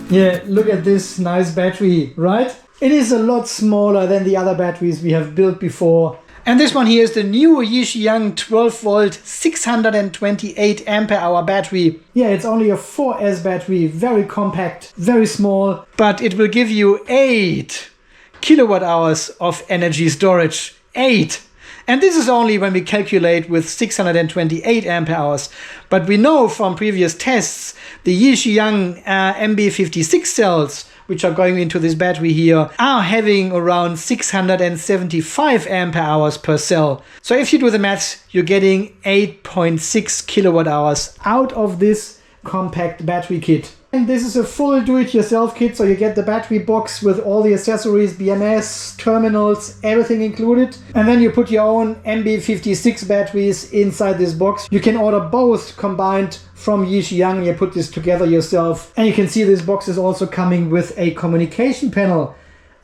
Yeah, look at this nice battery, right? It is a lot smaller than the other batteries we have built before. And this one here is the new Yixiang 12 volt 628 ampere hour battery. Yeah, it's only a 4S battery, very compact, very small, but it will give you 8 kilowatt hours of energy storage. 8! And this is only when we calculate with 628 ampere hours. But we know from previous tests, the Yixiang MB56 cells, which are going into this battery here, are having around 675 ampere hours per cell. So if you do the maths, you're getting 8.6 kilowatt hours out of this compact battery kit. And this is a full do-it-yourself kit, so you get the battery box with all the accessories, BMS, terminals, everything included. And then you put your own MB56 batteries inside this box. You can order both combined from Yixiang. You put this together yourself. And you can see this box is also coming with a communication panel.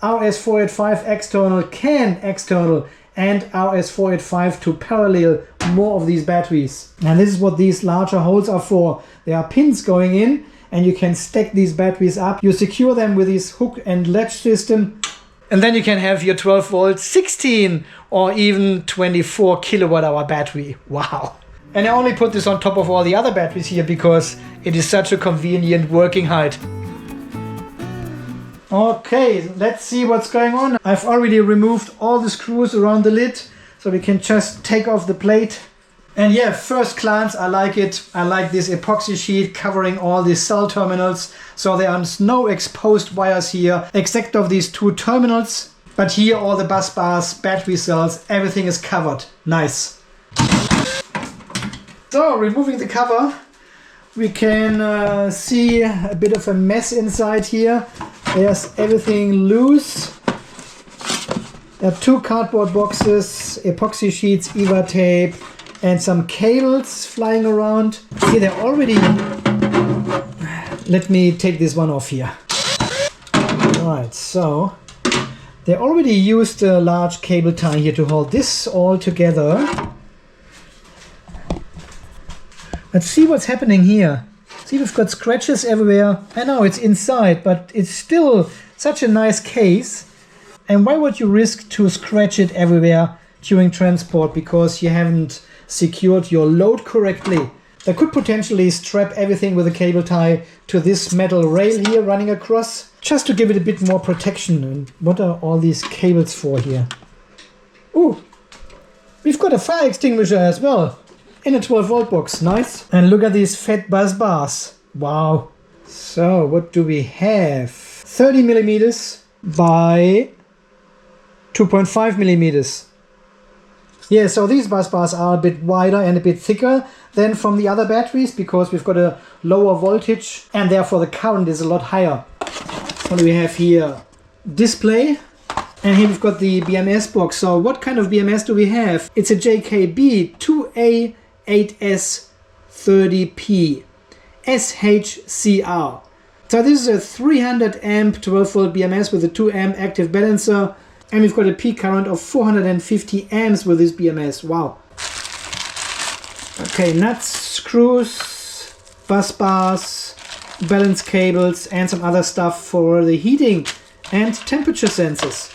RS485 external, CAN external, and RS485 to parallel more of these batteries. And this is what these larger holes are for. There are pins going in, and you can stack these batteries up. You secure them with this hook and latch system. And then you can have your 12 volt, 16 or even 24 kilowatt hour battery. Wow. And I only put this on top of all the other batteries here because it is such a convenient working height. Okay, let's see what's going on. I've already removed all the screws around the lid, so we can just take off the plate. And yeah, first glance, I like it. I like this epoxy sheet covering all the cell terminals. So there are no exposed wires here, except of these 2 terminals. But here all the bus bars, battery cells, everything is covered. Nice. So removing the cover, we can see a bit of a mess inside here. There's everything loose. There are 2 cardboard boxes, epoxy sheets, EVA tape, and some cables flying around. See, they're already... Let me take this one off here. Alright, so they already used a large cable tie here to hold this all together. Let's see what's happening here. See, we've got scratches everywhere. I know it's inside, but it's still such a nice case. And why would you risk to scratch it everywhere during transport because you haven't secured your load correctly? They could potentially strap everything with a cable tie to this metal rail here running across, just to give it a bit more protection. And what are all these cables for here? Ooh, we've got a fire extinguisher as well in a 12 volt box. Nice. And look at these fat bus bars. Wow. So what do we have? 30 millimeters by 2.5 millimeters. Yeah, so these bus bars are a bit wider and a bit thicker than from the other batteries because we've got a lower voltage and therefore the current is a lot higher. What do we have here? Display. And here we've got the BMS box. So what kind of BMS do we have? It's a JK B-2A8S30P SHCR. So this is a 300 amp 12 volt BMS with a 2 amp active balancer. And we've got a peak current of 450 amps with this BMS. Wow. Okay, nuts, screws, bus bars, balance cables, and some other stuff for the heating and temperature sensors,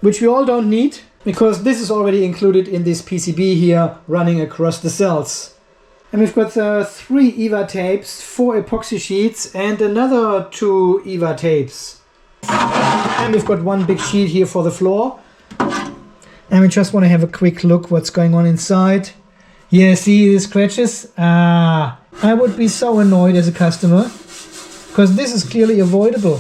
which we all don't need because this is already included in this PCB here running across the cells. And we've got 3 EVA tapes, 4 epoxy sheets, and another 2 EVA tapes. And we've got 1 big sheet here for the floor. And we just want to have a quick look what's going on inside. Yeah, see the scratches? I would be so annoyed as a customer because this is clearly avoidable.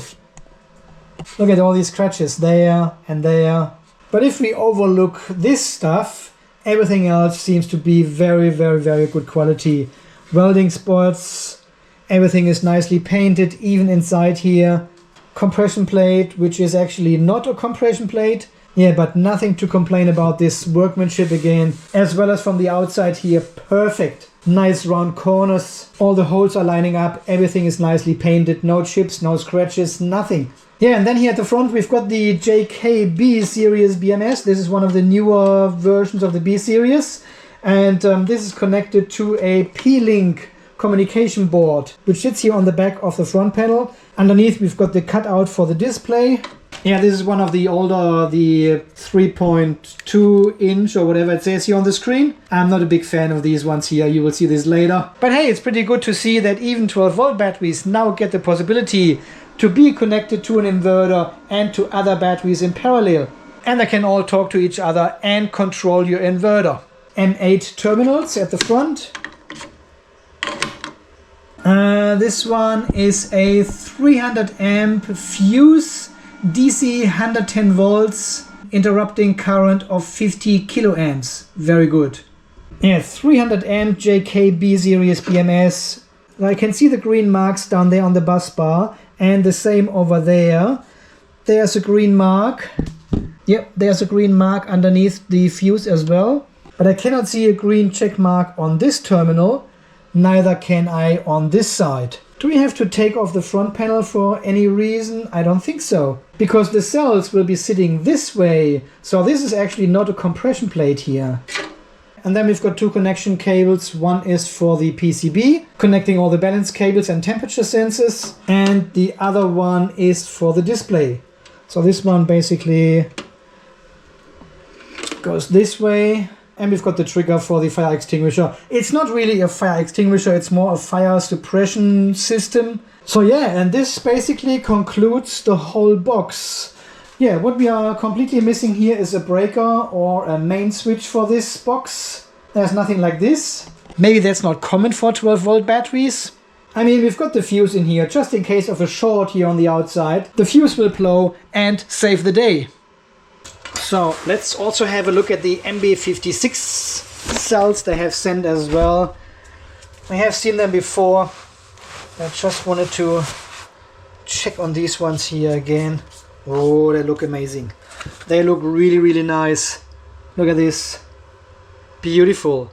Look at all these scratches there and there. But if we overlook this stuff, everything else seems to be very, very, very good quality. Welding spots, everything is nicely painted, even inside here. Compression plate, which is actually not a compression plate. Yeah, but nothing to complain about this workmanship again. As well as from the outside here, perfect. Nice round corners. All the holes are lining up. Everything is nicely painted. No chips, no scratches, nothing. Yeah, and then here at the front we've got the JK B-series BMS. This is one of the newer versions of the B-series. And this is connected to a P-Link communication board, which sits here on the back of the front panel. Underneath we've got the cutout for the display. Yeah, this is one of the older, the 3.2 inch or whatever it says here on the screen. I'm not a big fan of these ones here, you will see this later. But hey, it's pretty good to see that even 12-volt batteries now get the possibility to be connected to an inverter and to other batteries in parallel. And they can all talk to each other and control your inverter. M8 terminals at the front. This one is a 300 amp fuse, DC 110 volts, interrupting current of 50 kiloamps. Very good. Yeah, 300 amp JK B-series BMS. I can see the green marks down there on the bus bar, and the same over there. There's a green mark. Yep, there's a green mark underneath the fuse as well. But I cannot see a green check mark on this terminal. Neither can I on this side. Do we have to take off the front panel for any reason? I don't think so. Because the cells will be sitting this way. So this is actually not a compression plate here. And then we've got two connection cables. One is for the PCB, connecting all the balance cables and temperature sensors. And the other one is for the display. So this one basically goes this way. And we've got the trigger for the fire extinguisher. It's not really a fire extinguisher, it's more a fire suppression system. So yeah, and this basically concludes the whole box. Yeah, what we are completely missing here is a breaker or a main switch for this box. There's nothing like this. Maybe that's not common for 12-volt batteries. I mean, we've got the fuse in here just in case of a short here on the outside. The fuse will blow and save the day. So let's also have a look at the MB56 cells they have sent as well. I have seen them before. I just wanted to check on these ones here again. Oh, they look amazing. They look really, really nice. Look at this. Beautiful.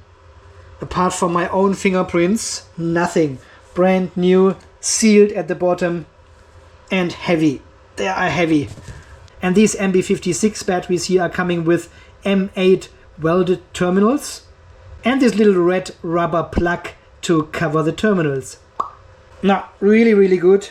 Apart from my own fingerprints, nothing. Brand new, sealed at the bottom, and heavy. They are heavy. And these MB56 batteries here are coming with M8 welded terminals and this little red rubber plug to cover the terminals. Now, really, really good.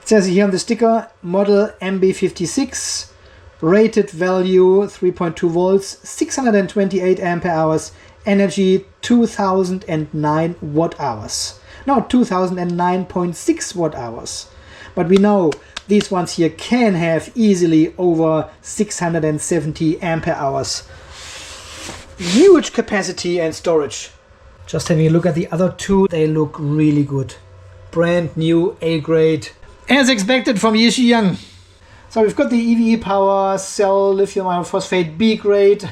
It says here on the sticker, model MB56, rated value 3.2 volts, 628 ampere hours, energy 2009 watt hours. No, 2009.6 watt hours. But we know these ones here can have easily over 670 ampere hours. Huge capacity and storage. Just having a look at the other two, they look really good. Brand new A-grade. As expected from Yixiang. So we've got the EVE Power Cell Lithium Iron Phosphate B-grade,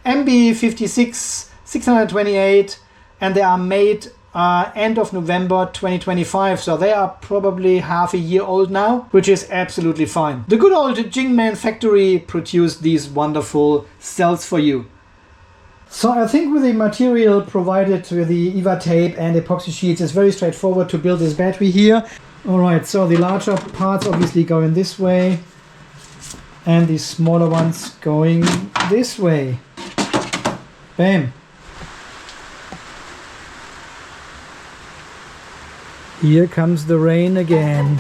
MB56 628, and they are made end of November 2025, so they are probably half a year old now, which is absolutely fine. The good old Jingman factory produced these wonderful cells for you. So I think with the material provided with the EVA tape and epoxy sheets, it's very straightforward to build this battery here. Alright, so the larger parts obviously go in this way and the smaller ones going this way. Bam! Here comes the rain again.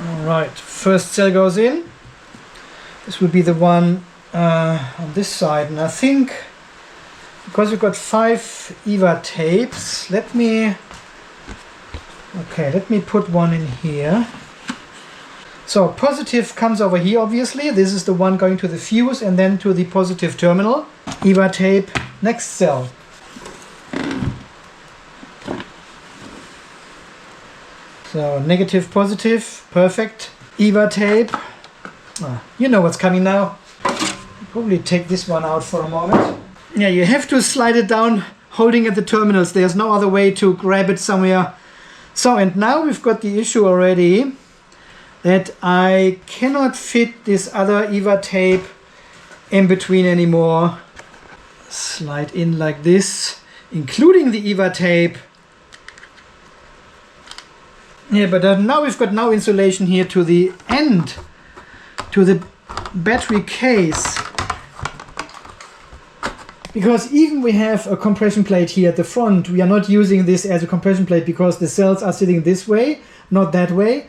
Alright, first cell goes in. This would be the one on this side, and I think because we've got 5 EVA tapes, let me put one in here. So positive comes over here, obviously. This is the one going to the fuse and then to the positive terminal. EVA tape, next cell. So negative, positive, perfect. EVA tape. You know what's coming now. Probably take this one out for a moment. Yeah, you have to slide it down holding at the terminals. There's no other way to grab it somewhere. So, and now we've got the issue already that I cannot fit this other EVA tape in between anymore. Slide in like this, including the EVA tape. Yeah, but now we've got no insulation here to the end, to the battery case. Because even we have a compression plate here at the front, we are not using this as a compression plate because the cells are sitting this way, not that way.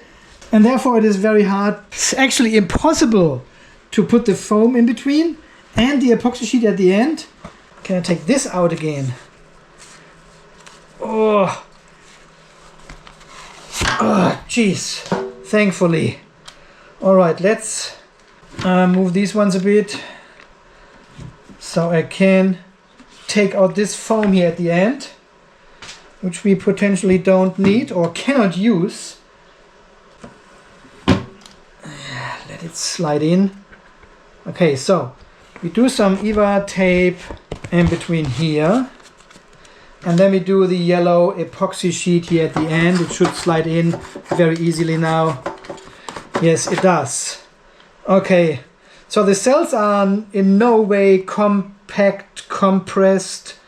And therefore it is very hard, it's actually impossible to put the foam in between and the epoxy sheet at the end. Can I take this out again? Oh, jeez, thankfully. All right, let's move these ones a bit so I can take out this foam here at the end, which we potentially don't need or cannot use. Let it slide in. Okay, so we do some EVA tape in between here, and then we do the yellow epoxy sheet here at the end. It should slide in very easily now. Yes, it does. Okay, so the cells are in no way compact, compressed.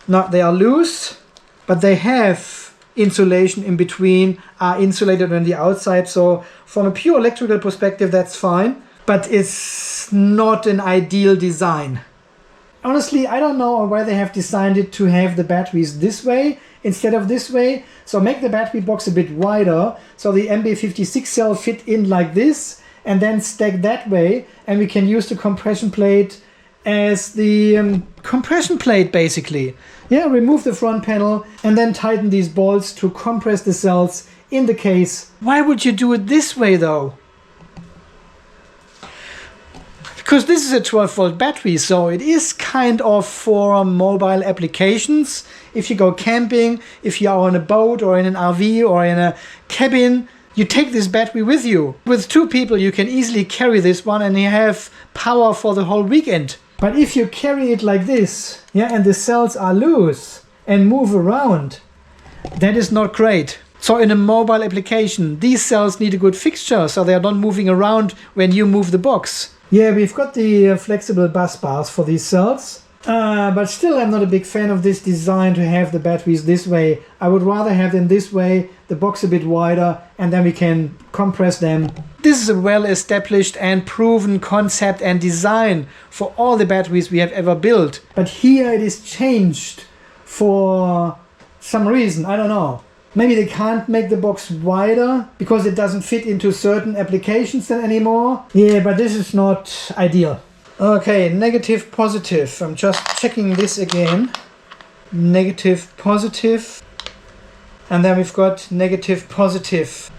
No, they are loose, but they have insulation in between, are insulated on the outside. So from a pure electrical perspective, that's fine, but it's not an ideal design. Honestly, I don't know why they have designed it to have the batteries this way instead of this way. So make the battery box a bit wider so the MB56 cell fit in like this, and then stack that way, and we can use the compression plate as the compression plate basically. Yeah, remove the front panel and then tighten these bolts to compress the cells in the case. Why would you do it this way though? Because this is a 12-volt battery, so it is kind of for mobile applications. If you go camping, if you are on a boat or in an RV or in a cabin, you take this battery with you. With 2 people, you can easily carry this one and you have power for the whole weekend. But if you carry it like this, yeah, and the cells are loose and move around, that is not great. So in a mobile application, these cells need a good fixture so they are not moving around when you move the box. Yeah, we've got the flexible bus bars for these cells, but still I'm not a big fan of this design to have the batteries this way. I would rather have them this way, the box a bit wider, and then we can compress them. This is a well-established and proven concept and design for all the batteries we have ever built. But here it is changed for some reason, I don't know. Maybe they can't make the box wider because it doesn't fit into certain applications then anymore. Yeah, but this is not ideal. Okay, negative, positive. I'm just checking this again. Negative, positive. And then we've got negative, positive.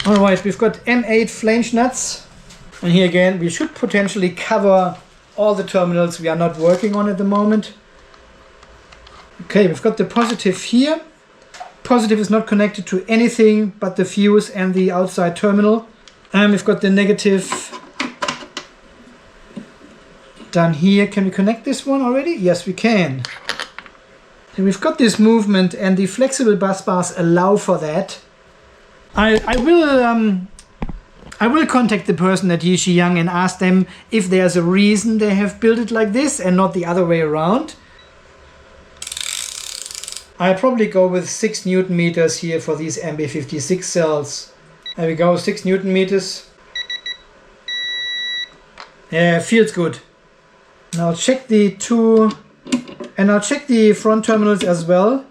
Alright, we've got M8 flange nuts. And here again, we should potentially cover all the terminals we are not working on at the moment. Okay, we've got the positive here. Positive is not connected to anything but the fuse and the outside terminal. And we've got the negative done here. Can we connect this one already? Yes, we can. And we've got this movement and the flexible bus bars allow for that. I will contact the person at Yixiang and ask them if there's a reason they have built it like this and not the other way around. I'll probably go with 6 Newton meters here for these MB56 cells. There we go, 6 Newton meters. Yeah, feels good. Now check the 2, and I'll check the front terminals as well.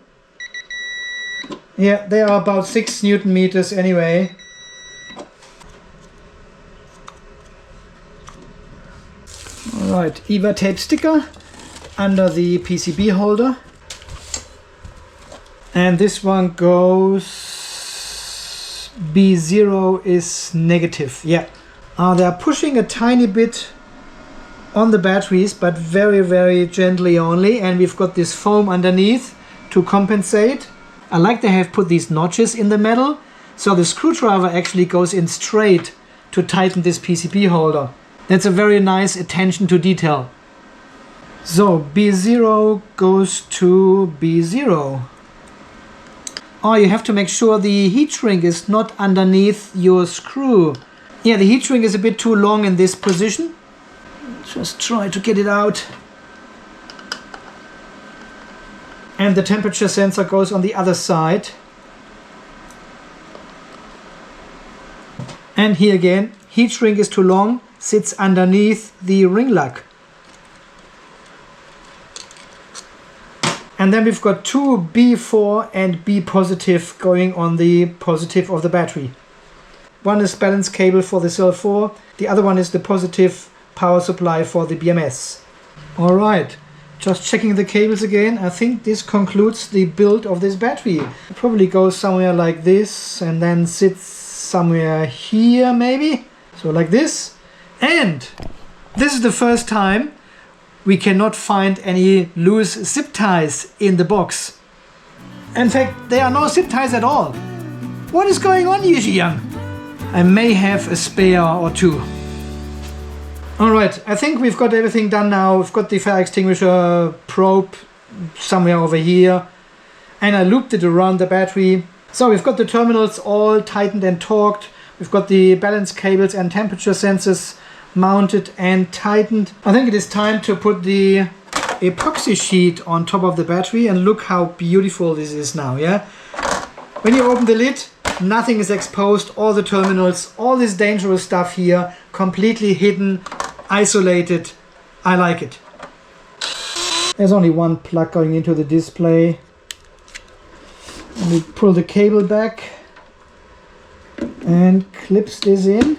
Yeah, they are about 6 Newton meters anyway. Alright, EVA tape sticker under the PCB holder. And this one goes, B0 is negative, yeah. They are pushing a tiny bit on the batteries, but very, very gently only. And we've got this foam underneath to compensate. I like they have put these notches in the metal, so the screwdriver actually goes in straight to tighten this PCB holder. That's a very nice attention to detail. So B0 goes to B0. Oh, you have to make sure the heat shrink is not underneath your screw. Yeah, the heat shrink is a bit too long in this position. Just try to get it out. And the temperature sensor goes on the other side. And here again, heat shrink is too long, sits underneath the ring lock. And then we've got two B4 and B positive going on the positive of the battery. One is balance cable for the cell 4, the other one is the positive power supply for the BMS. Alright, just checking the cables again. I think this concludes the build of this battery. It probably goes somewhere like this and then sits somewhere here maybe. So like this. And this is the first time we cannot find any loose zip ties in the box. In fact, there are no zip ties at all. What is going on, Yixiang? I may have a spare or two. Alright, I think we've got everything done now. We've got the fire extinguisher probe somewhere over here. And I looped it around the battery. So we've got the terminals all tightened and torqued. We've got the balance cables and temperature sensors mounted and tightened. I think it is time to put the epoxy sheet on top of the battery, and look how beautiful this is now, yeah? When you open the lid, nothing is exposed, all the terminals, all this dangerous stuff here, completely hidden, isolated. I like it. There's only one plug going into the display. Let me pull the cable back and clips this in.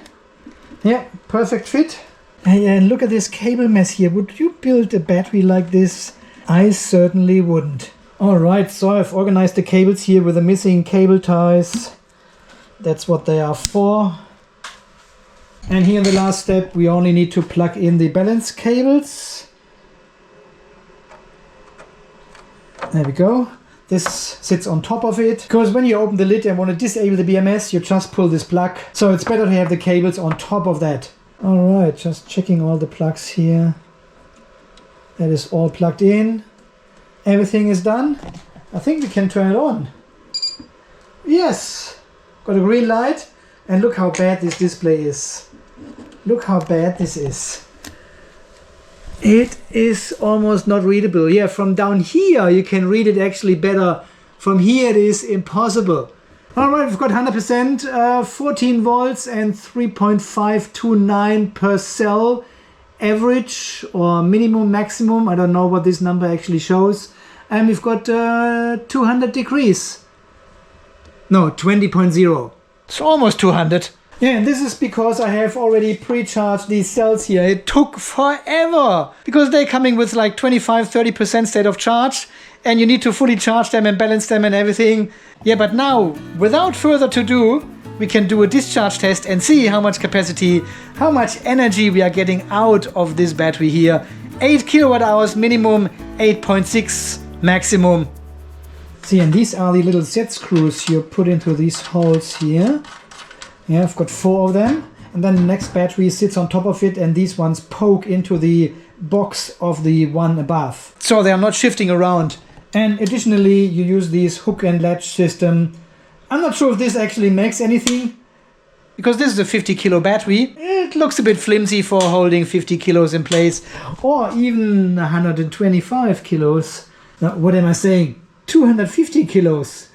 Yeah, perfect fit. And look at this cable mess here. Would you build a battery like this? I certainly wouldn't. Alright, so I've organized the cables here with the missing cable ties. That's what they are for. And here in the last step we only need to plug in the balance cables. There we go. This sits on top of it, because when you open the lid and want to disable the BMS, you just pull this plug. So it's better to have the cables on top of that. Alright, just checking all the plugs here. That is all plugged in. Everything is done. I think we can turn it on. Yes! Got a green light. And look how bad this display is. Look how bad this is. It is almost not readable. Yeah, from down here you can read it actually better. From here it is impossible. Alright, we've got 100%, 14 volts and 3.529 per cell average or minimum maximum. I don't know what this number actually shows. And we've got 200 degrees. No, 20.0. It's almost 200. Yeah, and this is because I have already pre-charged these cells here. It took forever because they're coming with like 25-30% state of charge, and you need to fully charge them and balance them and everything. Yeah, but now, without further to do, we can do a discharge test and see how much capacity, how much energy we are getting out of this battery here. 8 kilowatt hours minimum, 8.6 maximum. See, and these are the little set screws you put into these holes here. Yeah, I've got 4 of them, and then the next battery sits on top of it, and these ones poke into the box of the one above. So they are not shifting around. And additionally, you use this hook and latch system. I'm not sure if this actually makes anything, because this is a 50 kilo battery. It looks a bit flimsy for holding 50 kilos in place, or even 125 kilos. Now, what am I saying? 250 kilos.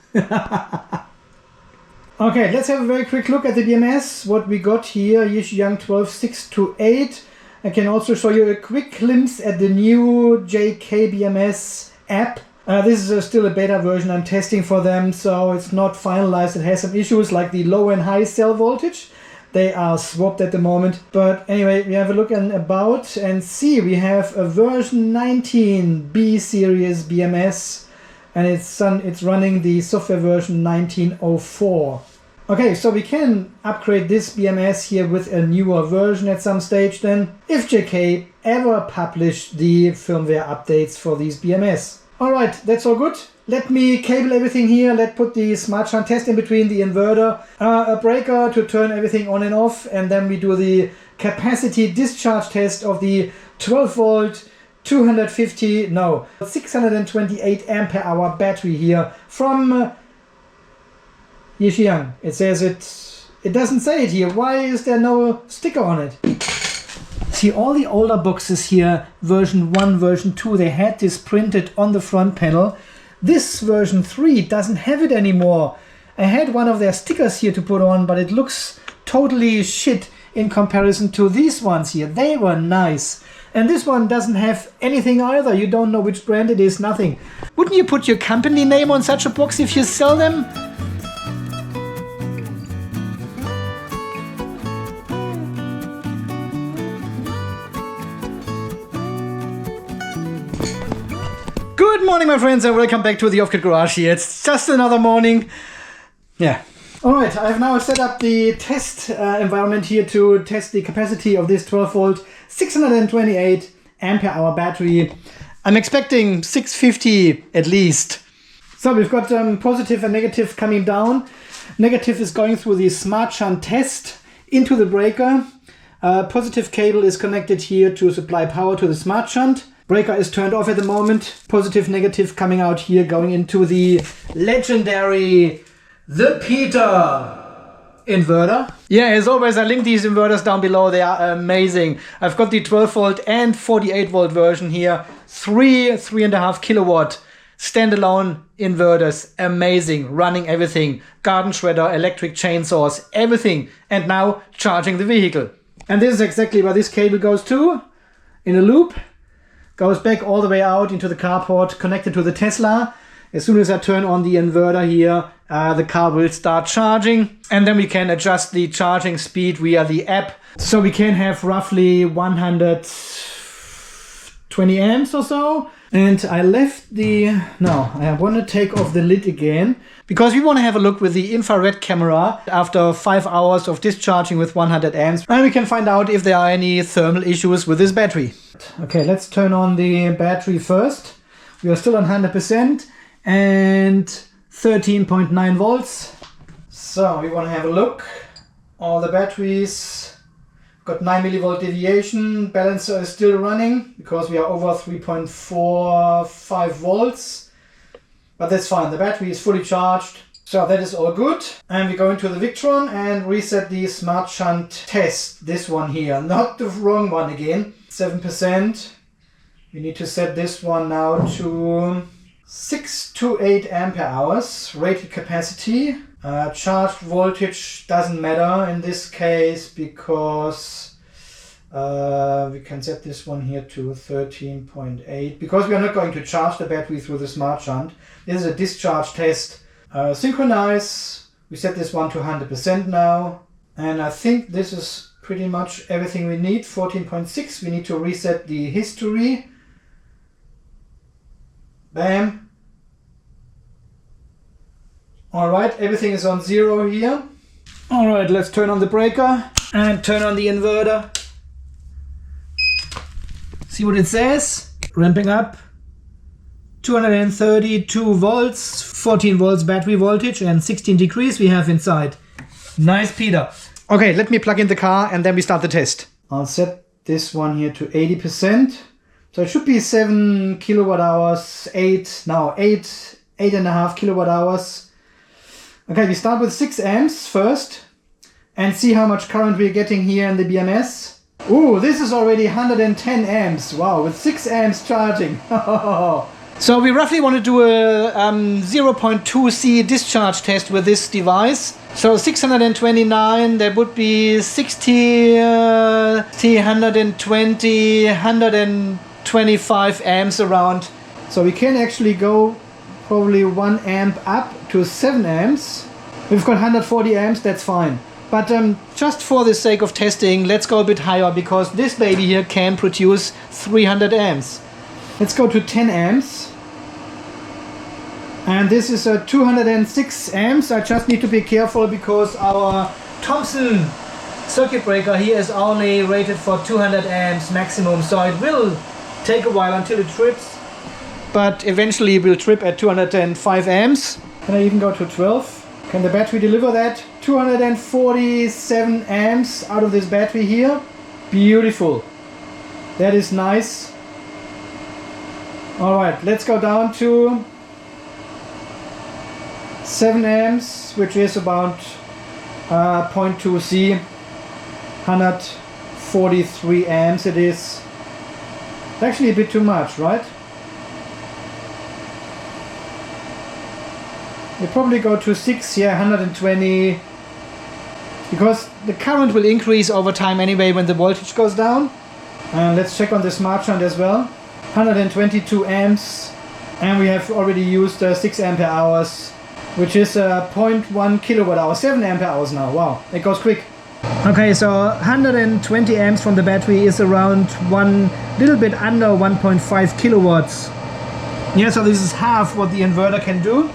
Okay, let's have a very quick look at the BMS. What we got here, Yixiang 12628. I can also show you a quick glimpse at the new JK BMS app. This is still a beta version I'm testing for them, so it's not finalized. It has some issues like the low and high cell voltage. They are swapped at the moment. But anyway, we have a look at about and see. We have a version 19 B-series BMS. And it's running the software version 1904. Okay, so we can upgrade this BMS here with a newer version at some stage then, if JK ever publish the firmware updates for these BMS. Alright, that's all good. Let me cable everything here. Let's put the smart shunt test in between, the inverter, a breaker to turn everything on and off, and then we do the capacity discharge test of the 12 volt 628 ampere hour battery here from Yixiang. It says it doesn't say it here. Why is there no sticker on it? See, all the older boxes here, version 1, version 2, they had this printed on the front panel. This version 3 doesn't have it anymore. I had one of their stickers here to put on, but it looks totally shit in comparison to these ones here. They were nice. And this one doesn't have anything either. You don't know which brand it is, nothing. Wouldn't you put your company name on such a box if you sell them? Good morning, my friends, and welcome back to the Off-Grid Garage here. It's just another morning. Yeah. Alright, I've now set up the test environment here to test the capacity of this 12 volt 628 ampere hour battery. I'm expecting 650 at least. So we've got positive and negative coming down. Negative is going through the smart shunt test into the breaker. Positive cable is connected here to supply power to the smart shunt. Breaker is turned off at the moment. Positive, negative coming out here, going into the legendary, the Peter Inverter. Yeah, as always, I link these inverters down below. They are amazing. I've got the 12 volt and 48 volt version here. 3.5 kilowatt standalone inverters. Amazing. Running everything. Garden shredder, electric chainsaws, everything. And now charging the vehicle. And this is exactly where this cable goes to. In a loop. Goes back all the way out into the carport, connected to the Tesla. As soon as I turn on the inverter here, the car will start charging. And then we can adjust the charging speed via the app. So we can have roughly 120 amps or so. And I left the... No, I want to take off the lid again. Because we want to have a look with the infrared camera after 5 hours of discharging with 100 amps. And we can find out if there are any thermal issues with this battery. Okay, let's turn on the battery first. We are still on 100% and 13.9 volts. So we want to have a look. All the batteries got 9 millivolt deviation. Balancer is still running because we are over 3.45 volts. But that's fine, the battery is fully charged. So that is all good. And we go into the Victron and reset the smart shunt test. This one here, not the wrong one again. 7%. We need to set this one now to 6 to 8 ampere hours. Rated capacity. Charged voltage doesn't matter in this case because we can set this one here to 13.8 because we are not going to charge the battery through the smart shunt. This is a discharge test. Synchronize. We set this one to 100% now. And I think this is pretty much everything we need. 14.6. We need to reset the history. Bam. Alright, everything is on 0 here. Alright, let's turn on the breaker and turn on the inverter. See what it says. Ramping up. 232 volts, 14 volts battery voltage and 16 degrees we have inside. Nice, Peter. Okay, let me plug in the car and then we start the test. I'll set this one here to 80%. So it should be 7 kilowatt hours, 8.5 kilowatt hours. Okay, we start with 6 amps first and see how much current we're getting here in the BMS. Ooh, this is already 110 amps. Wow, with 6 amps charging. So we roughly want to do a 0.2C discharge test with this device. So 629, that would be 60, 120, 125 amps around. So we can actually go probably 1 amp up to 7 amps. We've got 140 amps, that's fine. But just for the sake of testing, let's go a bit higher because this baby here can produce 300 amps. Let's go to 10 amps. And this is a 206 amps. I just need to be careful because our Thomson circuit breaker here is only rated for 200 amps maximum. So it will take a while until it trips. But eventually it will trip at 205 amps. Can I even go to 12? Can the battery deliver that? 247 amps out of this battery here. Beautiful. That is nice. Alright, let's go down to 7 amps, which is about 0.2C. 143 amps it is. It's actually a bit too much, right? We probably go to 6, yeah, 120. Because the current will increase over time anyway when the voltage goes down. Let's check on the smart shunt as well. 122 amps, and we have already used 6 ampere hours, which is 0.1 kilowatt hour, 7 ampere hours now. Wow, it goes quick. Okay, so 120 amps from the battery is around little bit under 1.5 kilowatts. Yeah, so this is half what the inverter can do,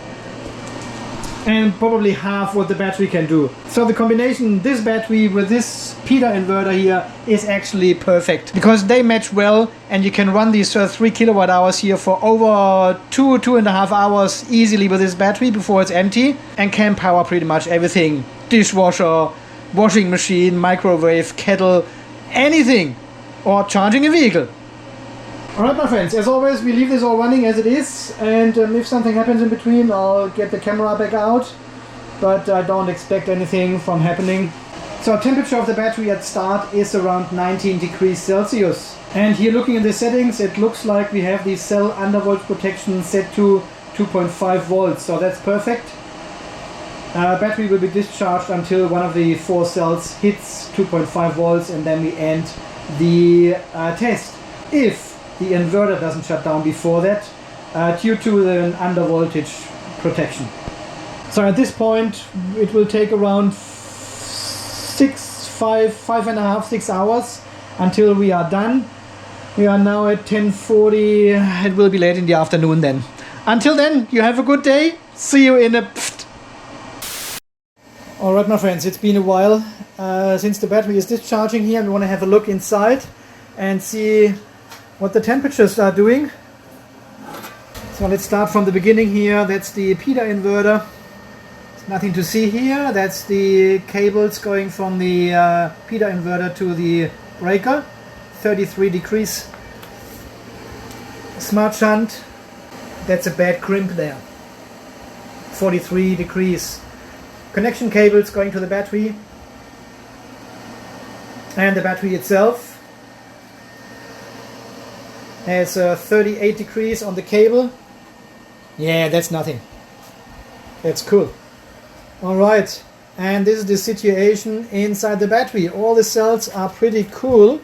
and probably half what the battery can do. So the combination, this battery with this Peter inverter here, is actually perfect, because they match well, and you can run these 3 kilowatt hours here for over 2.5 hours easily with this battery before it's empty, and can power pretty much everything. Dishwasher, washing machine, microwave, kettle, anything, or charging a vehicle. Alright my friends, as always we leave this all running as it is, and if something happens in between I'll get the camera back out, but I don't expect anything from happening. So temperature of the battery at start is around 19 degrees Celsius. And here looking in the settings, it looks like we have the cell undervolt protection set to 2.5 volts, so that's perfect. Battery will be discharged until one of the 4 cells hits 2.5 volts, and then we end the test. If the inverter doesn't shut down before that, due to the undervoltage protection. So at this point it will take around 5.5, 6 hours until we are done. We are now at 10:40, it will be late in the afternoon then. Until then, you have a good day, see you in a Alright my friends, it's been a while since the battery is discharging here, and we want to have a look inside and see what the temperatures are doing. So let's start from the beginning here. That's the Peter inverter. There's nothing to see here. That's the cables going from the Peter inverter to the breaker. 33 degrees. Smart shunt. That's a bad crimp there. 43 degrees. Connection cables going to the battery. And the battery itself has 38 degrees on the cable. Yeah, that's nothing. That's cool. Alright, and this is the situation inside the battery. All the cells are pretty cool.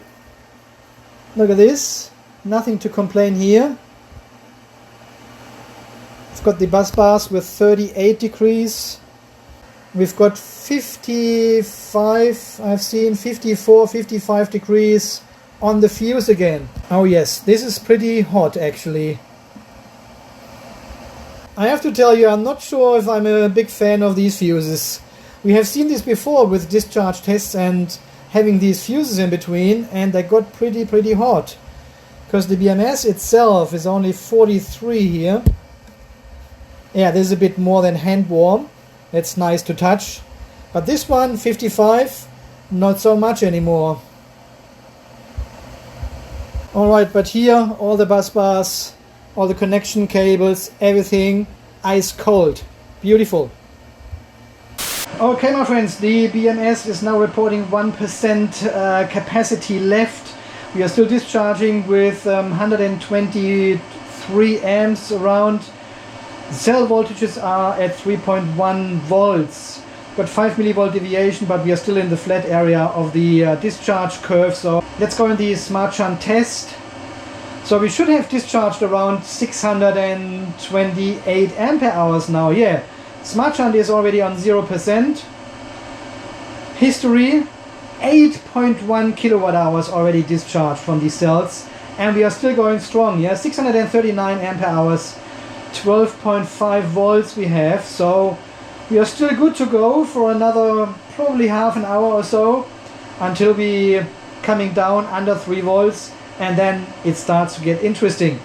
Look at this. Nothing to complain here. It's got the bus bars with 38 degrees. We've got 55, I've seen 54, 55 degrees on the fuse again. Oh yes, this is pretty hot actually. I have to tell you, I'm not sure if I'm a big fan of these fuses. We have seen this before with discharge tests and having these fuses in between, and they got pretty hot. Because the BMS itself is only 43 here. Yeah, this is a bit more than hand warm. It's nice to touch. But this one, 55, not so much anymore. Alright, but here all the bus bars, all the connection cables, everything ice cold. Beautiful. Okay my friends, the BMS is now reporting 1% capacity left. We are still discharging with 123 amps around. Cell voltages are at 3.1 volts. Got 5 millivolt deviation, but we are still in the flat area of the discharge curve. So let's go in the smart shunt test. So we should have discharged around 628 ampere hours now. Yeah, smart shunt is already on 0%. History, 8.1 kilowatt hours already discharged from these cells, and we are still going strong. Yeah, 639 ampere hours, 12.5 volts we have. So we are still good to go for another probably half an hour or so until we coming down under 3 volts, and then it starts to get interesting.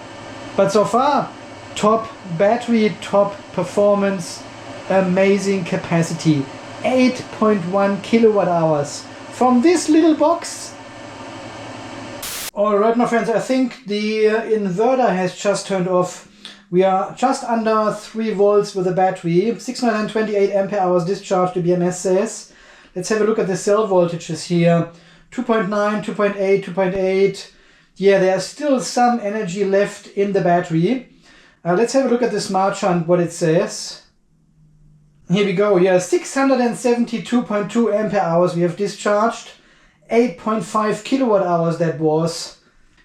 But so far, top battery, top performance, amazing capacity, 8.1 kilowatt hours from this little box. Alright my friends, I think the inverter has just turned off. We are just under 3 volts with the battery, 628 ampere hours discharge, the BMS says. Let's have a look at the cell voltages here. 2.9, 2.8, 2.8. Yeah, there's still some energy left in the battery. Let's have a look at the smart shunt, what it says. Here we go, yeah, 672.2 ampere hours we have discharged. 8.5 kilowatt hours that was.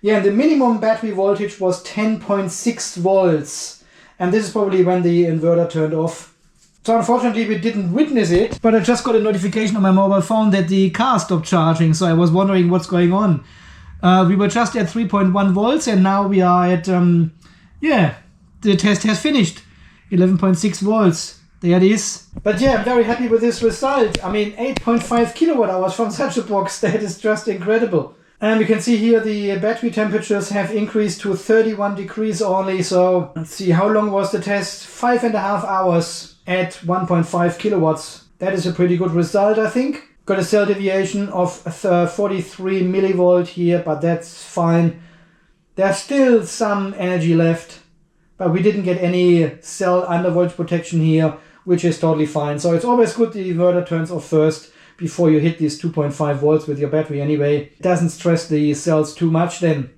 Yeah, the minimum battery voltage was 10.6 volts. And this is probably when the inverter turned off. So unfortunately we didn't witness it, but I just got a notification on my mobile phone that the car stopped charging, so I was wondering what's going on. We were just at 3.1 volts and now we are at, yeah, the test has finished. 11.6 volts. There it is. But yeah, I'm very happy with this result. I mean, 8.5 kilowatt hours from such a box, that is just incredible. And we can see here the battery temperatures have increased to 31 degrees only. So let's see, how long was the test? 5.5 hours at 1.5 kilowatts. That is a pretty good result, I think. Got a cell deviation of 43 millivolt here, but that's fine. There's still some energy left, but we didn't get any cell undervoltage protection here, which is totally fine. So it's always good the inverter turns off first before you hit these 2.5 volts with your battery anyway. It doesn't stress the cells too much then.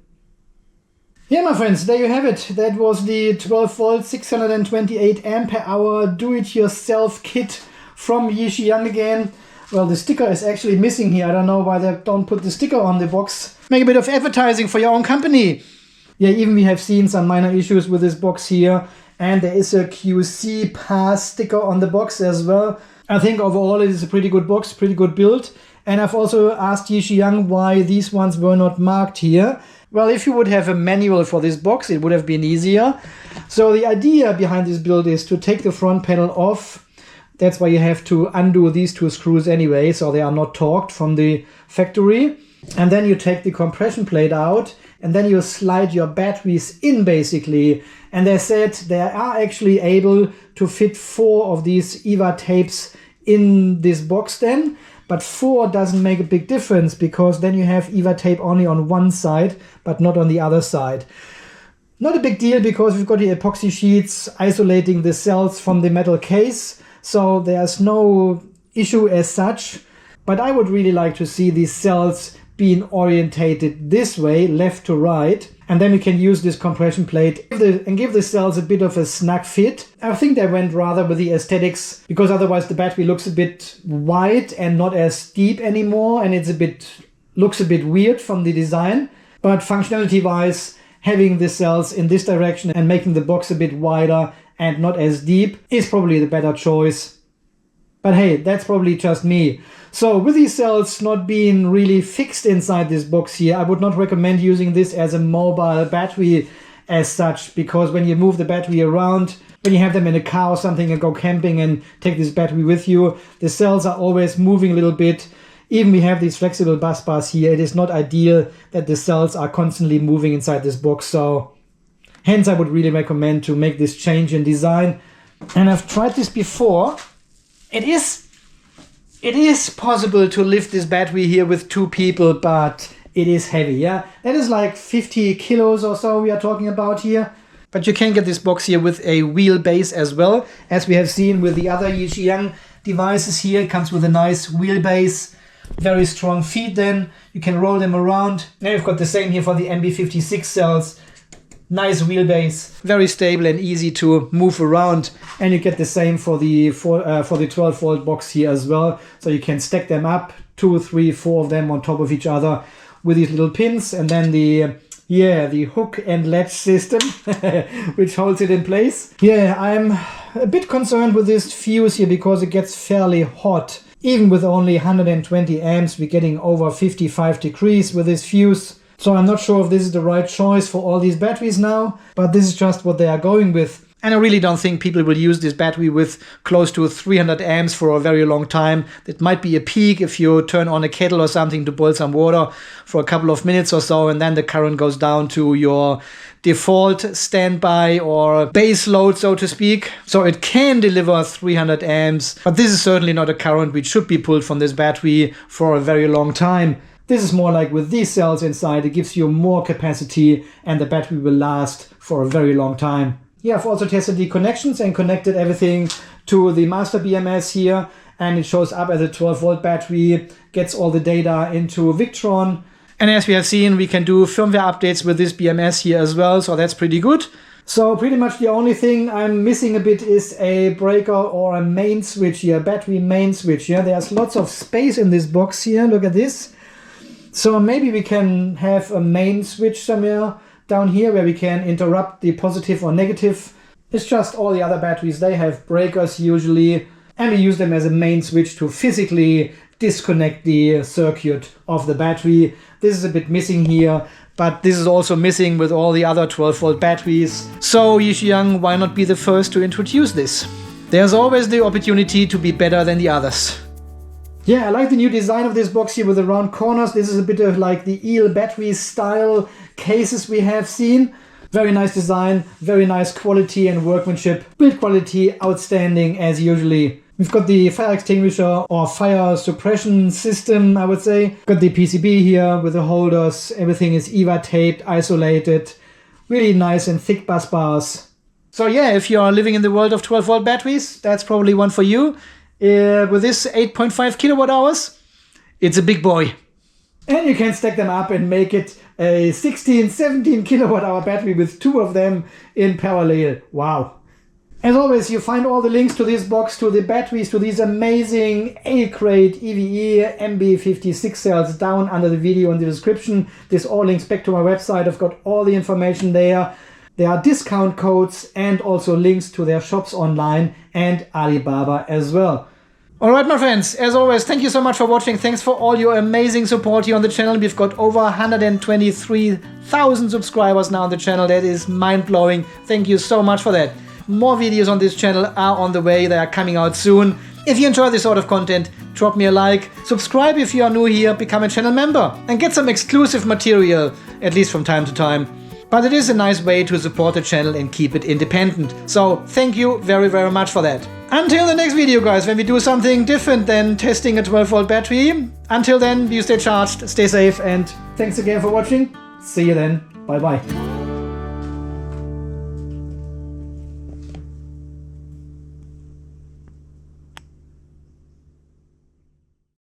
Yeah, my friends, there you have it. That was the 12 volt 628 ampere hour do-it-yourself kit from Yixiang again. Well, the sticker is actually missing here. I don't know why they don't put the sticker on the box. Make a bit of advertising for your own company. Yeah, even we have seen some minor issues with this box here. And there is a QC pass sticker on the box as well. I think overall it is a pretty good box, pretty good build. And I've also asked Yixiang why these ones were not marked here. Well, if you would have a manual for this box, it would have been easier. So the idea behind this build is to take the front panel off. That's why you have to undo these two screws anyway, so they are not torqued from the factory. And then you take the compression plate out, and then you slide your batteries in basically. And they said they are actually able to fit 4 of these EVA tapes in this box then. But 4 doesn't make a big difference because then you have EVA tape only on one side, but not on the other side. Not a big deal because we've got the epoxy sheets isolating the cells from the metal case. So there's no issue as such. But I would really like to see these cells being orientated this way, left to right. And then we can use this compression plate and give the cells a bit of a snug fit. I think they went rather with the aesthetics because otherwise the battery looks a bit wide and not as deep anymore. And looks a bit weird from the design. But functionality wise, having the cells in this direction and making the box a bit wider and not as deep is probably the better choice. But hey, that's probably just me. So with these cells not being really fixed inside this box here, I would not recommend using this as a mobile battery as such, because when you move the battery around, when you have them in a car or something and go camping and take this battery with you, the cells are always moving a little bit. Even we have these flexible bus bars here, it is not ideal that the cells are constantly moving inside this box. So hence I would really recommend to make this change in design. And I've tried this before. It is possible to lift this battery here with 2 people, but it is heavy, yeah? That is like 50 kilos or so we are talking about here. But you can get this box here with a wheelbase as well, as we have seen with the other Yixiang devices here. It comes with a nice wheelbase, very strong feet then. You can roll them around. And you've got the same here for the MB56 cells. Nice wheelbase, very stable and easy to move around. And you get the same for the 12 volt box here as well. So you can stack them up, 2, 3, 4 of them on top of each other with these little pins. And then the hook and latch system, which holds it in place. Yeah, I'm a bit concerned with this fuse here because it gets fairly hot. Even with only 120 amps, we're getting over 55 degrees with this fuse. So I'm not sure if this is the right choice for all these batteries now, but this is just what they are going with. And I really don't think people will use this battery with close to 300 amps for a very long time. That might be a peak if you turn on a kettle or something to boil some water for a couple of minutes or so, and then the current goes down to your default standby or base load, so to speak. So it can deliver 300 amps, but this is certainly not a current which should be pulled from this battery for a very long time. This is more like with these cells inside, it gives you more capacity and the battery will last for a very long time. Yeah, I've also tested the connections and connected everything to the master BMS here, and it shows up as a 12 volt battery, gets all the data into Victron. And as we have seen, we can do firmware updates with this BMS here as well, so that's pretty good. So pretty much the only thing I'm missing a bit is a breaker or a main switch here, battery main switch here. There's lots of space in this box here, look at this. So maybe we can have a main switch somewhere down here where we can interrupt the positive or negative. It's just all the other batteries, they have breakers usually, and we use them as a main switch to physically disconnect the circuit of the battery. This is a bit missing here, but this is also missing with all the other 12-volt batteries. So Yixiang, why not be the first to introduce this? There's always the opportunity to be better than the others. Yeah, I like the new design of this box here with the round corners. This is a bit of like the EVE battery style cases we have seen. Very nice design, very nice quality and workmanship. Build quality outstanding as usually. We've got the fire extinguisher or fire suppression system, I would say. Got the PCB here with the holders. Everything is EVA taped, isolated. Really nice and thick bus bars. So yeah, if you are living in the world of 12-volt batteries, that's probably one for you. With this 8.5 kilowatt hours, it's a big boy. And you can stack them up and make it a 16, 17 kilowatt hour battery with 2 of them in parallel. Wow. As always, you find all the links to this box, to the batteries, to these amazing A-grade EVE MB56 cells down under the video in the description. This all links back to my website. I've got all the information there. There are discount codes and also links to their shops online and Alibaba as well. Alright my friends, as always, thank you so much for watching. Thanks for all your amazing support here on the channel. We've got over 123,000 subscribers now on the channel. That is mind-blowing. Thank you so much for that. More videos on this channel are on the way. They are coming out soon. If you enjoy this sort of content, drop me a like, subscribe if you are new here, become a channel member and get some exclusive material, at least from time to time. But it is a nice way to support the channel and keep it independent. So thank you very, very much for that. Until the next video, guys, when we do something different than testing a 12-volt battery. Until then, you stay charged, stay safe, and thanks again for watching. See you then. Bye-bye.